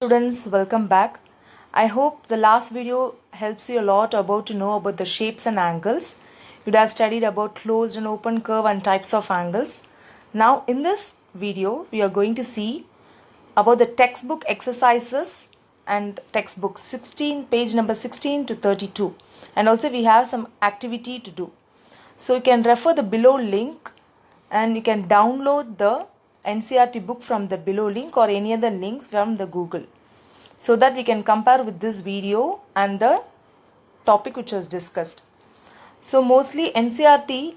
Students, welcome back. I hope the last video helps you a lot about to know about the shapes and angles. You have studied about closed and open curve and types of angles. Now in this video we are going to see about the textbook exercises and textbook 16 page number 16 to 32, and also we have some activity to do. So you can refer the below link and you can download the NCERT book from the below link or any other links from the Google, so that we can compare with this video and the topic which was discussed. So mostly NCERT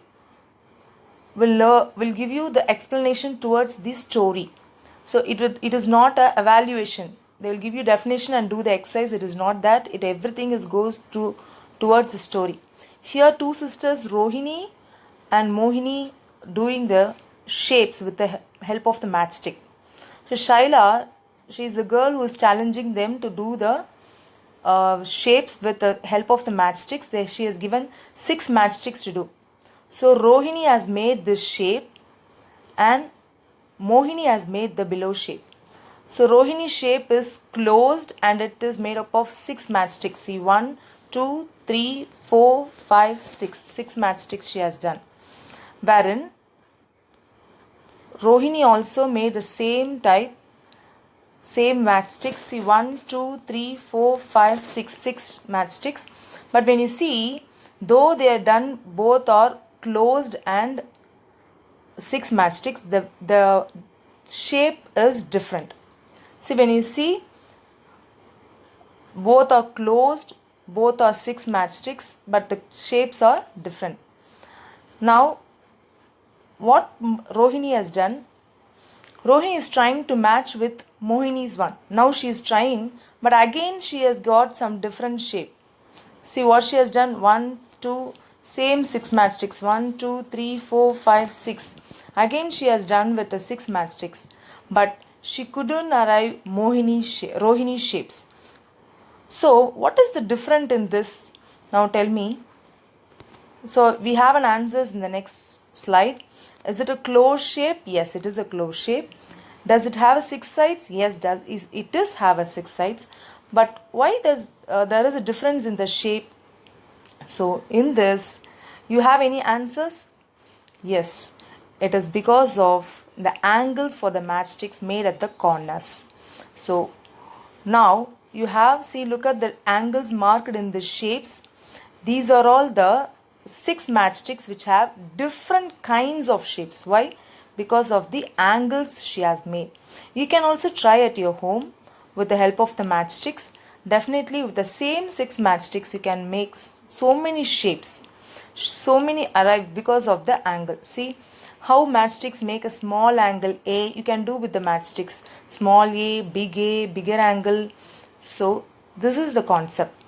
will give you the explanation towards the story. So it is not a evaluation. They will give you definition and do the exercise. It is not that. Everything goes towards the story. Here two sisters Rohini and Mohini doing the shapes with the help of the matchstick. So Shaila, she is a girl who is challenging them to do the shapes with the help of the matchsticks. She has given 6 matchsticks to do. So Rohini has made this shape and Mohini has made the below shape. So Rohini's shape is closed and it is made up of 6 matchsticks. See, 1, 2, 3, 4, 5, 6. 6 matchsticks she has done. Wherein Rohini also made the same type, same matchsticks. See, 1, 2, 3, 4, 5, 6, 6 matchsticks. But when you see, though they are done, both are closed and 6 matchsticks, the shape is different. See, when you see, both are closed, both are 6 matchsticks, but the shapes are different. Now, what Rohini has done, Rohini is trying to match with Mohini's one. Now she is trying, but again she has got some different shape. See what she has done, 1, 2, same 6 matchsticks, 1, 2, 3, 4, 5, 6. Again she has done with the 6 matchsticks, but she couldn't arrive Rohini's shapes. So what is the difference in this? Now tell me. So we have an answers in the next slide. Is it a closed shape? Yes, it is a closed shape. Does it have 6 sides? Yes, it does have a 6 sides. But why there is a difference in the shape? So in this, you have any answers? Yes, it is because of the angles for the matchsticks made at the corners. So now you have, see, look at the angles marked in the shapes. These are all the 6 matchsticks which have different kinds of shapes. Why? Because of the angles she has made. You can also try at your home with the help of the matchsticks. Definitely with the same 6 matchsticks you can make so many shapes. So many arrive because of the angle. See how matchsticks make a small angle A. You can do with the matchsticks. Small A, bigger angle. So this is the concept.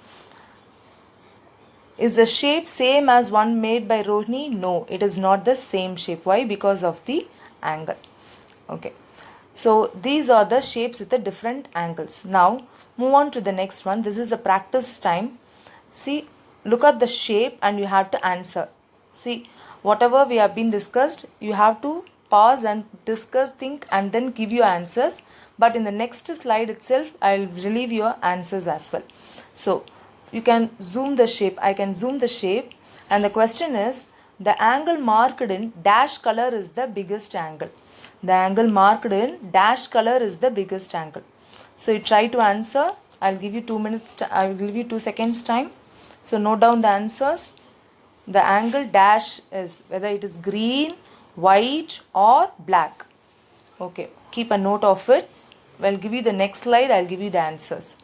Is the shape same as one made by Rohini? No, it is not the same shape. Why? Because of the angle. Okay. So these are the shapes with the different angles. Now move on to the next one. This is the practice time. See, look at the shape and you have to answer. See, whatever we have been discussed, you have to pause and discuss, think, and then give your answers. But in the next slide itself, I will relieve your answers as well. So you can zoom the shape. I can zoom the shape, and the question is, the angle marked in dash color is the biggest angle. The angle marked in dash color is the biggest angle. So you try to answer. I'll give you 2 minutes. I will give you 2 seconds time. So note down the answers. The angle dash is whether it is green, white or black. Okay, keep a note of it. I'll give you the next slide. I'll give you the answers.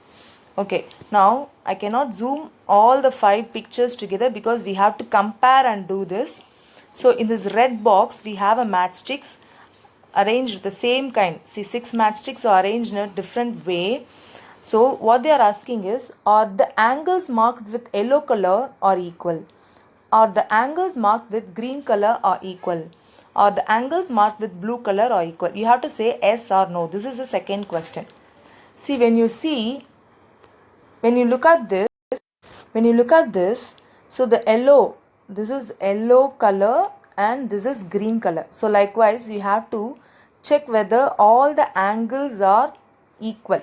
Okay, now I cannot zoom all the 5 pictures together because we have to compare and do this. So in this red box we have a matchsticks arranged with the same kind. See, 6 matchsticks are arranged in a different way. So what they are asking is, are the angles marked with yellow color or equal? Are the angles marked with green color or equal? Are the angles marked with blue color or equal? You have to say yes or no. This is the second question. See, when you look at this, so the yellow, this is yellow color and this is green color. So likewise, you have to check whether all the angles are equal.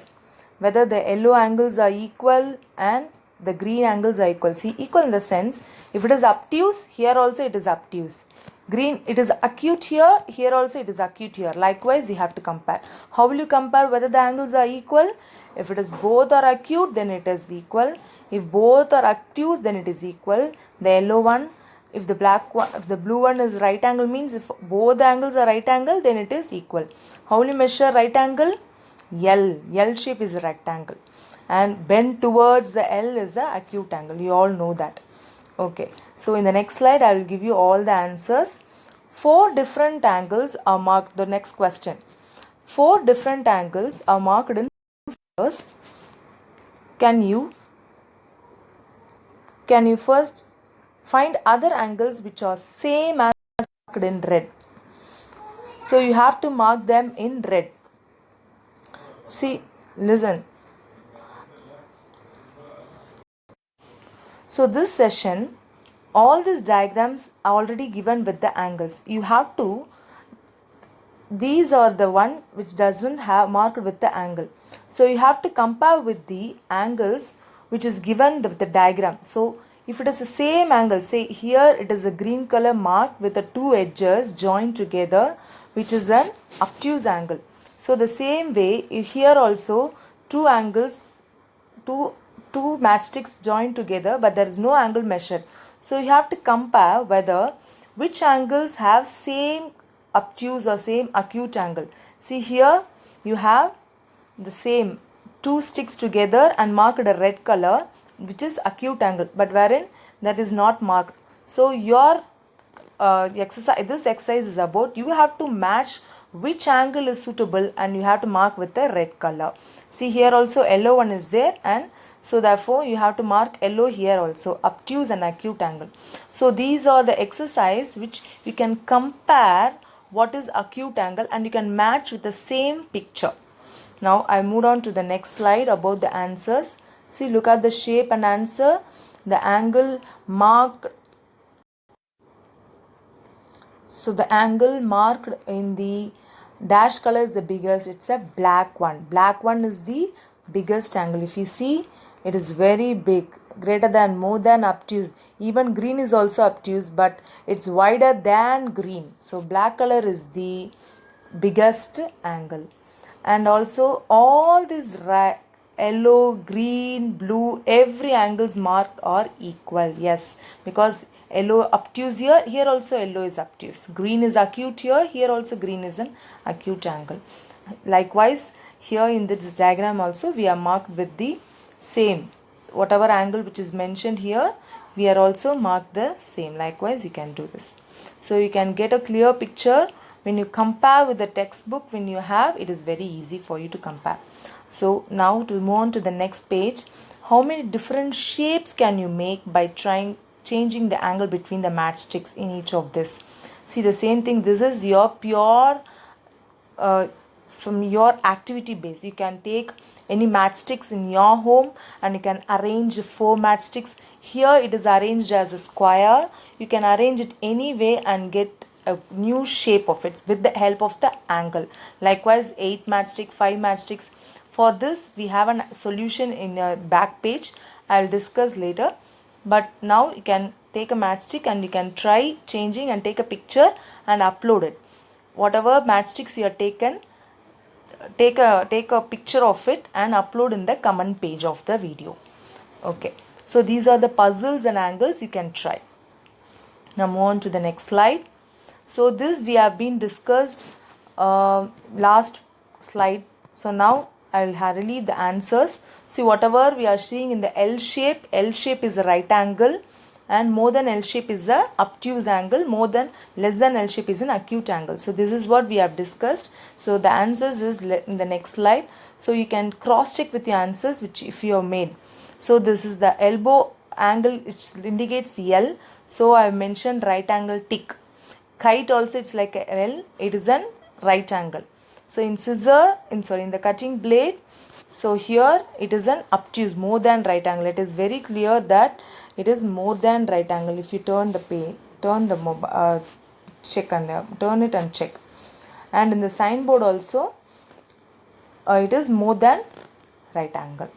whether the yellow angles are equal and the green angles are equal. See, equal in the sense, if it is obtuse, here also it is obtuse. Green, it is acute here, here also it is acute here. Likewise, you have to compare. How will you compare whether the angles are equal? If it is both are acute, then it is equal. If both are obtuse, then it is equal. The yellow one, if the black one, if the blue one is right angle, means if both the angles are right angle, then it is equal. How will you measure right angle? L shape is a rectangle, and bend towards the L is a acute angle. You all know that. Okay, so in the next slide I will give you all the answers. 4 different angles are marked. The next question, 4 different angles are marked in figures. Can you first find other angles which are same as marked in red? So you have to mark them in red. See, listen. So this session, all these diagrams are already given with the angles. You have to, these are the one which doesn't have marked with the angle. So you have to compare with the angles which is given with the diagram. So if it is the same angle, say here it is a green color marked with the 2 edges joined together, which is an obtuse angle. So the same way here also 2 angles, two matchsticks joined together, but there is no angle measured. So you have to compare whether which angles have same obtuse or same acute angle. See, here you have the same 2 sticks together and marked a red color, which is acute angle, but wherein that is not marked. So your this exercise is about, you have to match which angle is suitable and you have to mark with the red color. See, here also yellow one is there, and so therefore you have to mark yellow here also, obtuse and acute angle. So these are the exercise which you can compare what is acute angle and you can match with the same picture. Now I moved on to the next slide about the answers. See, look at the shape and answer. The angle marked, so the angle marked in the dash color is the biggest. It's a black one. Black one is the biggest angle. If you see, it is very big, greater than, more than obtuse. Even green is also obtuse, but it's wider than green. So black color is the biggest angle. And also all these yellow, green, blue, every angles marked are equal. Yes, because yellow obtuse here, here also yellow is obtuse. Green is acute here, here also green is an acute angle. Likewise, here in this diagram also we are marked with the same. Whatever angle which is mentioned here, we are also marked the same. Likewise, you can do this. So you can get a clear picture. When you compare with the textbook, when you have, it is very easy for you to compare. So now to move on to the next page, how many different shapes can you make by changing the angle between the matchsticks in each of this? See, the same thing, this is your pure from your activity base. You can take any matchsticks in your home and you can arrange 4 matchsticks. Here it is arranged as a square. You can arrange it any way and get a new shape of it with the help of the angle. Likewise, 8 matchstick, 5 matchsticks. For this we have a solution in your back page. I will discuss later. But now you can take a matchstick and you can try changing and take a picture and upload it. Whatever matchsticks you have taken, take a picture of it and upload in the comment page of the video. Okay, so these are the puzzles and angles you can try. Now move on to the next slide. So this we have been discussed last slide. So now I will relieve the answers. See, whatever we are seeing in the L shape is a right angle, and more than L shape is a obtuse angle, less than L shape is an acute angle. So this is what we have discussed. So the answers is in the next slide. So you can cross check with your answers which if you have made. So this is the elbow angle, which indicates L. So I have mentioned right angle tick. Kite also, it's like a L, it is an right angle. So in the cutting blade, so here it is an obtuse, more than right angle. It is very clear that it is more than right angle. If you turn the page, check and turn it and check. And in the signboard also, it is more than right angle.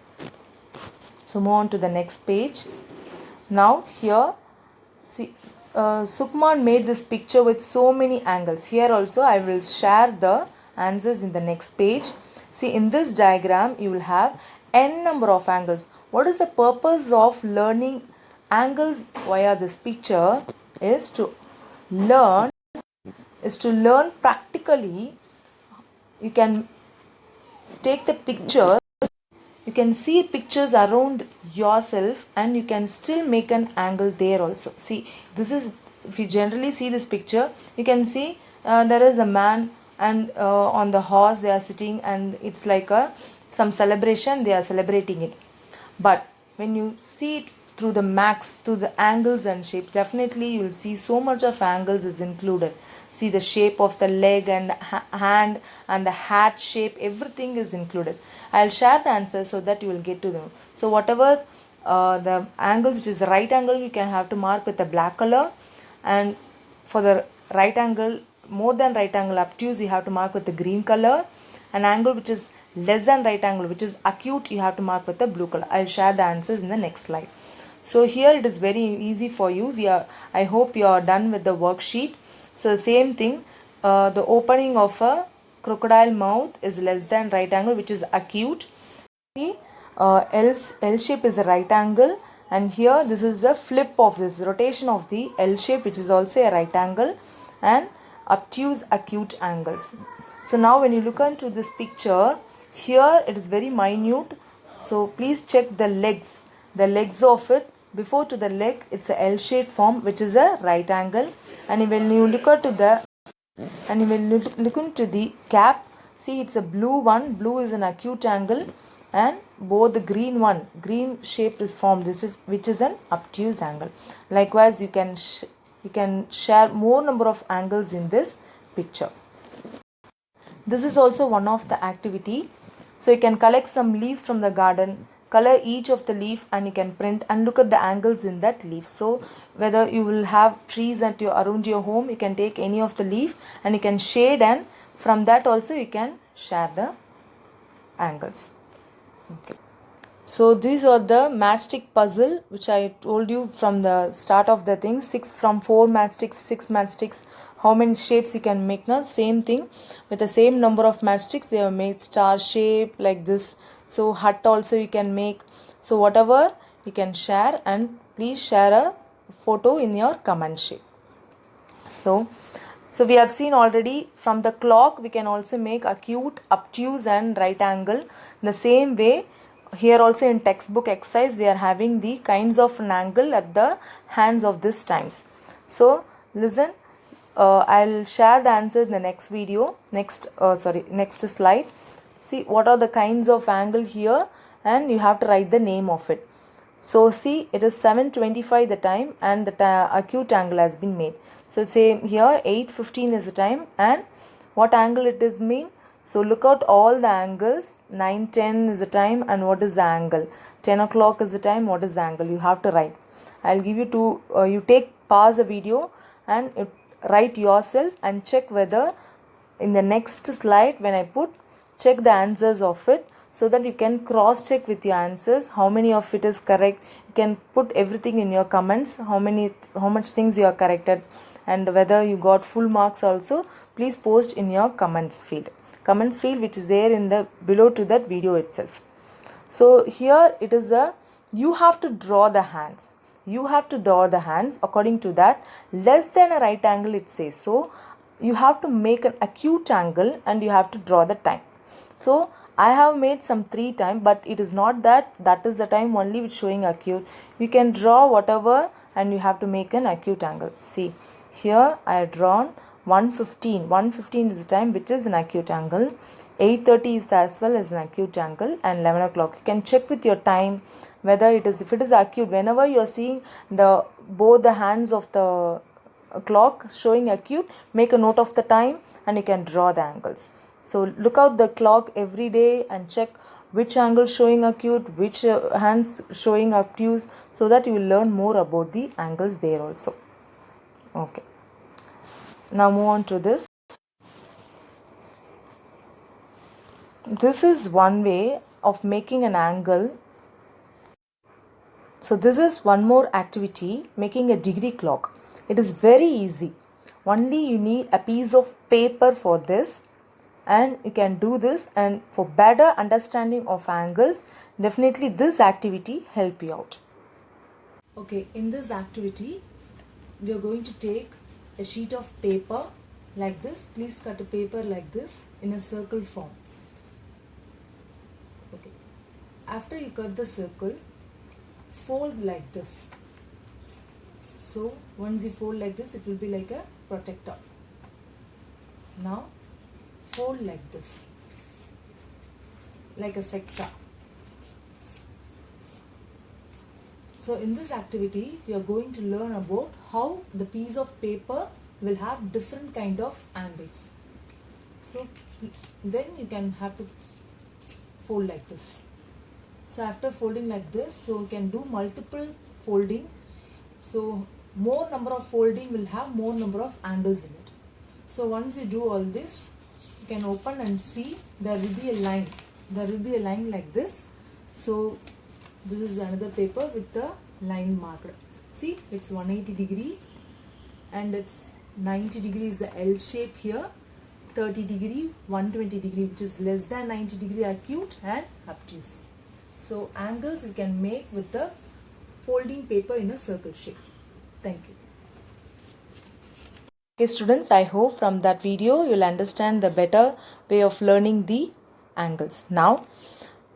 So move on to the next page. Now here, see, Sukuman made this picture with so many angles. Here also I will share the answers in the next page. See, in this diagram you will have n number of angles. What is the purpose of learning angles via this picture is to learn practically. You can take the picture, you can see pictures around yourself, and you can still make an angle there also. See, this is, if you generally see this picture, you can see there is a man, and on the horse they are sitting, and it's like a some celebration, they are celebrating it. But when you see it through the max, through the angles and shapes, definitely you will see so much of angles is included. See, the shape of the leg and hand and the hat shape, everything is included. I'll share the answers so that you will get to know. So whatever the angles which is right angle, you can have to mark with the black color, and for the right angle, more than right angle, obtuse, you have to mark with the green color. An angle which is less than right angle, which is acute, you have to mark with the blue color. I'll share the answers in the next slide. So here it is very easy for you. I hope you are done with the worksheet. So the same thing, the opening of a crocodile mouth is less than right angle, which is acute. See, L shape is a right angle, and here this is a flip of this rotation of the L shape, which is also a right angle, and obtuse acute angles. So now when you look into this picture, here it is very minute. So please check the legs of it. Before to the leg, it's a L shaped form, which is a right angle, and when you look into the cap, see, it's a blue one. Blue is an acute angle, and both the green shape is formed, which is an obtuse angle. Likewise, you can share more number of angles in this picture. This is also one of the activity. So you can collect some leaves from the garden, color each of the leaf, and you can print and look at the angles in that leaf. So whether you will have trees around your home, you can take any of the leaf and you can shade, and from that also you can share the angles. Okay. So these are the matchstick puzzle which I told you from the start of the thing. 4 matchsticks, 6 matchsticks. How many shapes you can make now? Same thing. With the same number of matchsticks, they have made star shape like this. So hut also you can make. So whatever you can share, and please share a photo in your comment shape. So we have seen already from the clock we can also make acute, obtuse and right angle. The same way, here also in textbook exercise we are having the kinds of an angle at the hands of this times. So listen, I'll share the answer in the next video, next slide. See what are the kinds of angle here, and you have to write the name of it. So see, it is 7:25 the time, and the acute angle has been made. So say here 8:15 is the time, and what angle it is mean? So look out all the angles. 9:10 is the time, and what is the angle? 10 o'clock is the time, what is the angle? You have to write. I'll give you you pause the video and write yourself and check whether in the next slide when I put, check the answers of it, so that you can cross check with your answers how many of it is correct. You can put everything in your comments, how much things you are corrected, and whether you got full marks also. Please post in your comments field which is there in the below to that video itself. So here it is you have to draw the hands. According to that, less than a right angle it says. So you have to make an acute angle and you have to draw the time. So I have made some 3 times, but it is not that is the time only which showing acute. You can draw whatever and you have to make an acute angle. See, here I have drawn 1:15. 1:15 is the time which is an acute angle. 8:30 is as well as an acute angle, and 11 o'clock. You can check with your time whether if it is acute. Whenever you are seeing both the hands of the clock showing acute, make a note of the time and you can draw the angles. So look out the clock every day and check which angle showing acute, which hands showing obtuse, so that you will learn more about the angles there also. Okay. Now move on to this. This is one way of making an angle. So this is one more activity, making a degree clock. It is very easy. Only you need a piece of paper for this, and you can do this, and for better understanding of angles, definitely this activity help you out. Okay, in this activity we are going to take a sheet of paper like this. Please cut a paper like this in a circle form. Okay, after you cut the circle, fold like this. So once you fold like this, it will be like a protector. Now fold like this, like a sector. So in this activity, we are going to learn about how the piece of paper will have different kind of angles. So then you can have to fold like this. So after folding like this, so you can do multiple folding. So more number of folding will have more number of angles in it. So once you do all this, you can open and see there will be a line. There will be a line like this. So this is another paper with the line marked. See, it's 180 degree and it's 90 degree is the L shape here, 30 degree, 120 degree, which is less than 90 degree acute and obtuse. So angles you can make with the folding paper in a circle shape. Thank you. Okay students, I hope from that video you'll understand the better way of learning the angles. Now,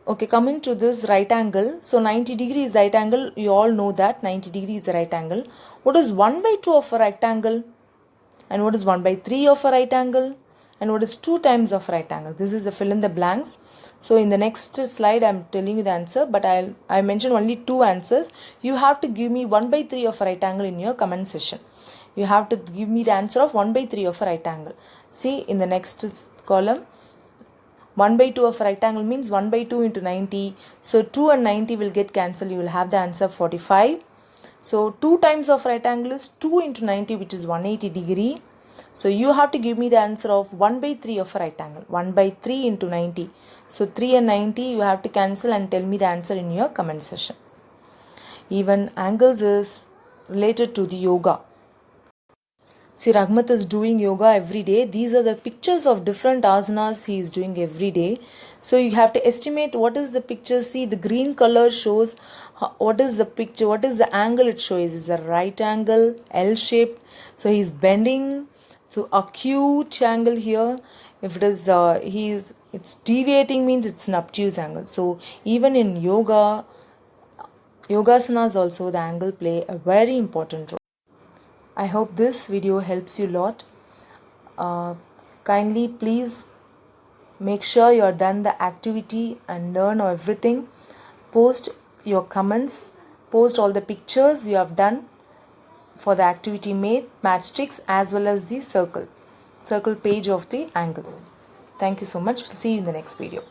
okay, coming to this right angle. So 90 degree is right angle. You all know that 90 degree is a right angle. What is 1 by 2 of a rectangle? And what is 1 by 3 of a right angle? And what is 2 times of right angle? This is the fill in the blanks. So in the next slide I am telling you the answer, but I mentioned only 2 answers. You have to give me 1 by 3 of a right angle in your comment section. You have to give me the answer of 1 by 3 of a right angle. See in the next column, 1 by 2 of a right angle means 1 by 2 into 90. So 2 and 90 will get cancelled. You will have the answer 45. So 2 times of right angle is 2 into 90, which is 180 degree. So you have to give me the answer of 1 by 3 of a right angle. 1 by 3 into 90. So 3 and 90 you have to cancel and tell me the answer in your comment section. Even angles is related to the yoga. See, Ragmat is doing yoga every day. These are the pictures of different asanas he is doing every day. So you have to estimate what is the picture. See, the green color shows what is the picture, what is the angle it shows. Is a right angle, L shaped. So he is bending. So acute angle here. If it is it's deviating means it's an obtuse angle. So even in yogasanas also the angle play a very important role. I hope this video helps you a lot. Kindly please make sure you are done the activity and learn everything. Post your comments, post all the pictures you have done for the activity made, matchsticks as well as the circle page of the angles. Thank you so much. See you in the next video.